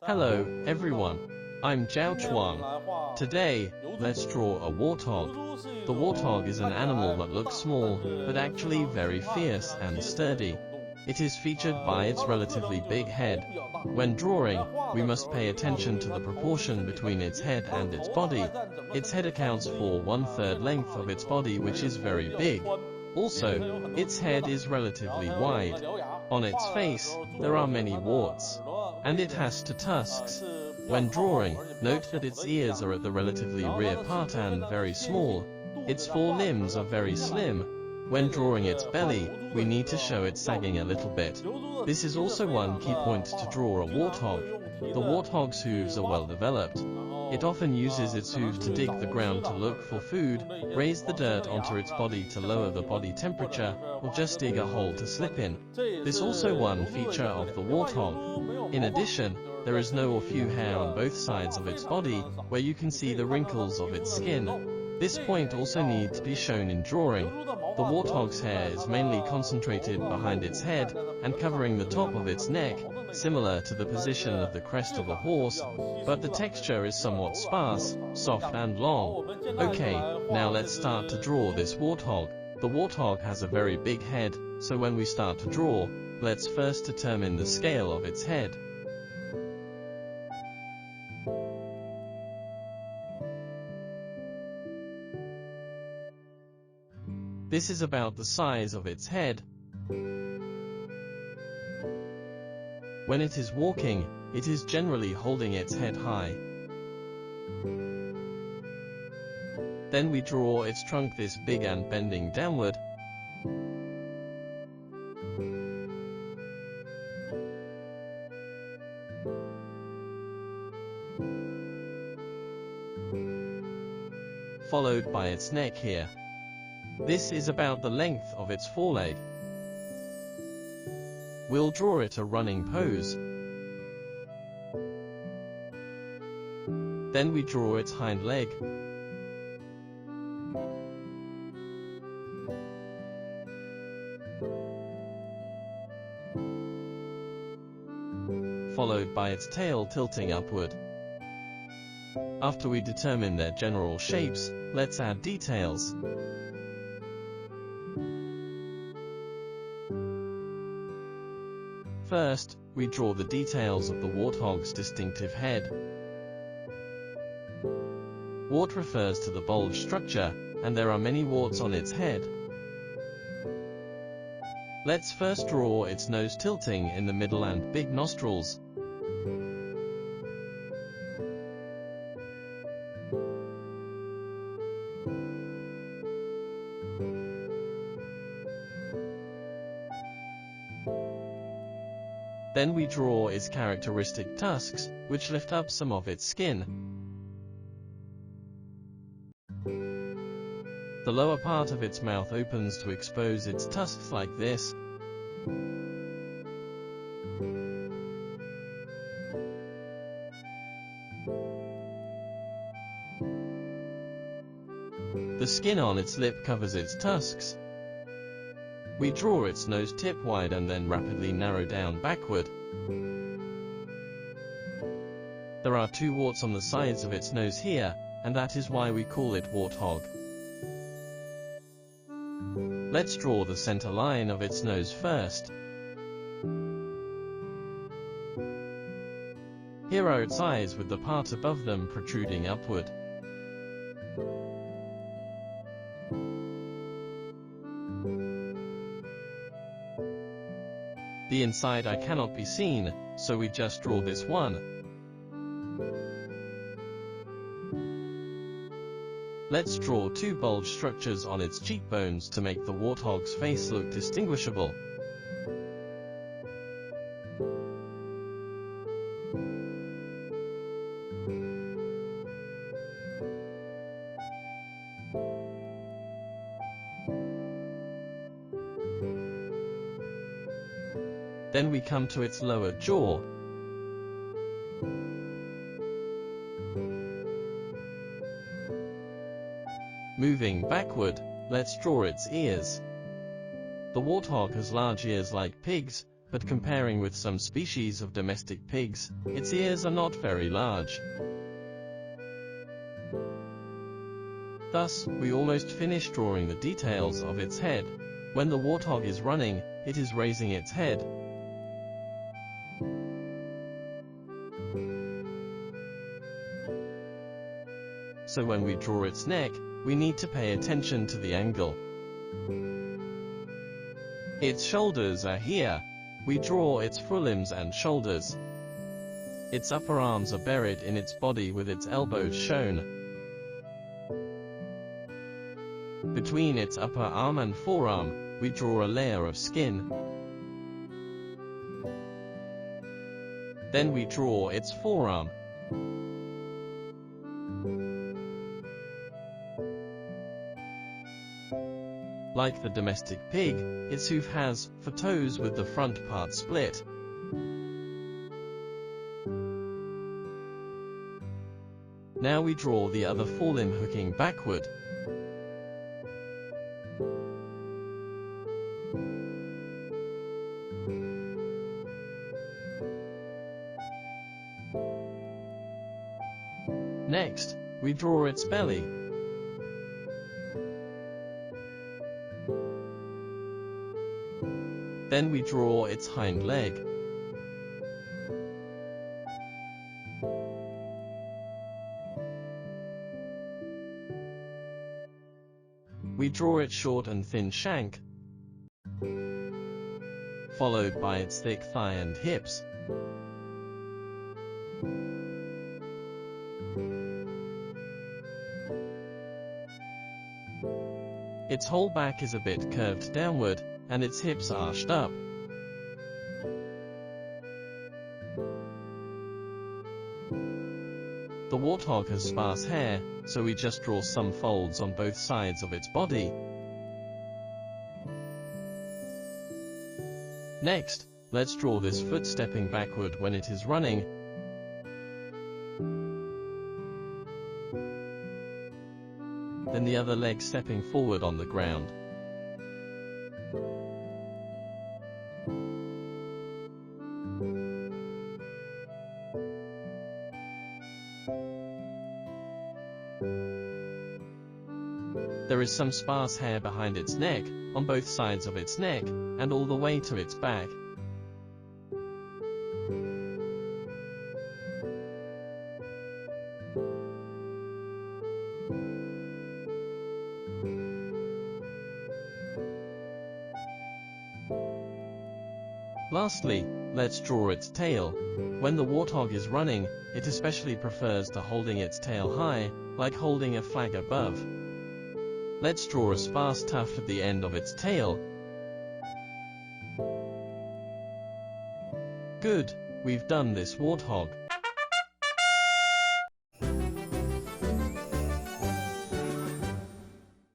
Hello, everyone. I'm ZHAO Chuang. Today, let's draw a warthog. The warthog is an animal that looks small, but actually very fierce and sturdy. It is featured by its relatively big head. When drawing, we must pay attention to the proportion between its head and its body. Its head accounts for 1/3 length of its body, which is very big. Also, its head is relatively wide. On its face, there are many warts, and it has two tusks. When drawing, note that its ears are at the relatively rear part and very small. Its forelimbs are very slim. When drawing its belly, we need to show it sagging a little bit. This is also one key point to draw a warthog. The warthog's hooves are well developed. It often uses its hooves to dig the ground to look for food, raise the dirt onto its body to lower the body temperature, or just dig a hole to slip in. This is also one feature of the warthog. In addition, there is no or few hair on both sides of its body, where you can see the wrinkles of its skin. This point also needs to be shown in drawing. The warthog's hair is mainly concentrated behind its head, and covering the top of its neck, similar to the position of the crest of a horse, but the texture is somewhat sparse, soft and long. Okay, now let's start to draw this warthog. The warthog has a very big head, so when we start to draw, let's first determine the scale of its head. This is about the size of its head. When it is walking, it is generally holding its head high. Then we draw its trunk this big and bending downward. Followed by its neck here. This is about the length of its foreleg. We'll draw it a running pose. Then we draw its hind leg. Followed by its tail tilting upward. After we determine their general shapes, let's add details. First, we draw the details of the warthog's distinctive head. Wart refers to the bulge structure, and there are many warts on its head. Let's first draw its nose tilting in the middle and big nostrils. Then we draw its characteristic tusks, which lift up some of its skin. The lower part of its mouth opens to expose its tusks like this. The skin on its lip covers its tusks. We draw its nose tip wide and then rapidly narrow down backward. There are two warts on the sides of its nose here, and that is why we call it warthog. Let's draw the center line of its nose first. Here are its eyes with the part above them protruding upward. The inside eye cannot be seen, so we just draw this one. Let's draw two bulge structures on its cheekbones to make the warthog's face look distinguishable. Then we come to its lower jaw. Moving backward, let's draw its ears. The warthog has large ears like pigs, but comparing with some species of domestic pigs, its ears are not very large. Thus, we almost finished drawing the details of its head. When the warthog is running, it is raising its head. So when we draw its neck, we need to pay attention to the angle. Its shoulders are here. We draw its forelimbs and shoulders. Its upper arms are buried in its body with its elbows shown. Between its upper arm and forearm, we draw a layer of skin. Then we draw its forearm. Like the domestic pig, its hoof has 4 toes with the front part split. Now we draw the other forelimb hooking backward. Next, we draw its belly. Then we draw its hind leg. We draw its short and thin shank, followed by its thick thigh and hips. Its whole back is a bit curved downward, and its hips arched up. The warthog has sparse hair, so we just draw some folds on both sides of its body. Next, let's draw this foot stepping backward when it is running. Then the other leg stepping forward on the ground. There is some sparse hair behind its neck, on both sides of its neck, and all the way to its back. Lastly, let's draw its tail. When the warthog is running, it especially prefers to holding its tail high, like holding a flag above. Let's draw a sparse tuft at the end of its tail. Good, we've done this warthog.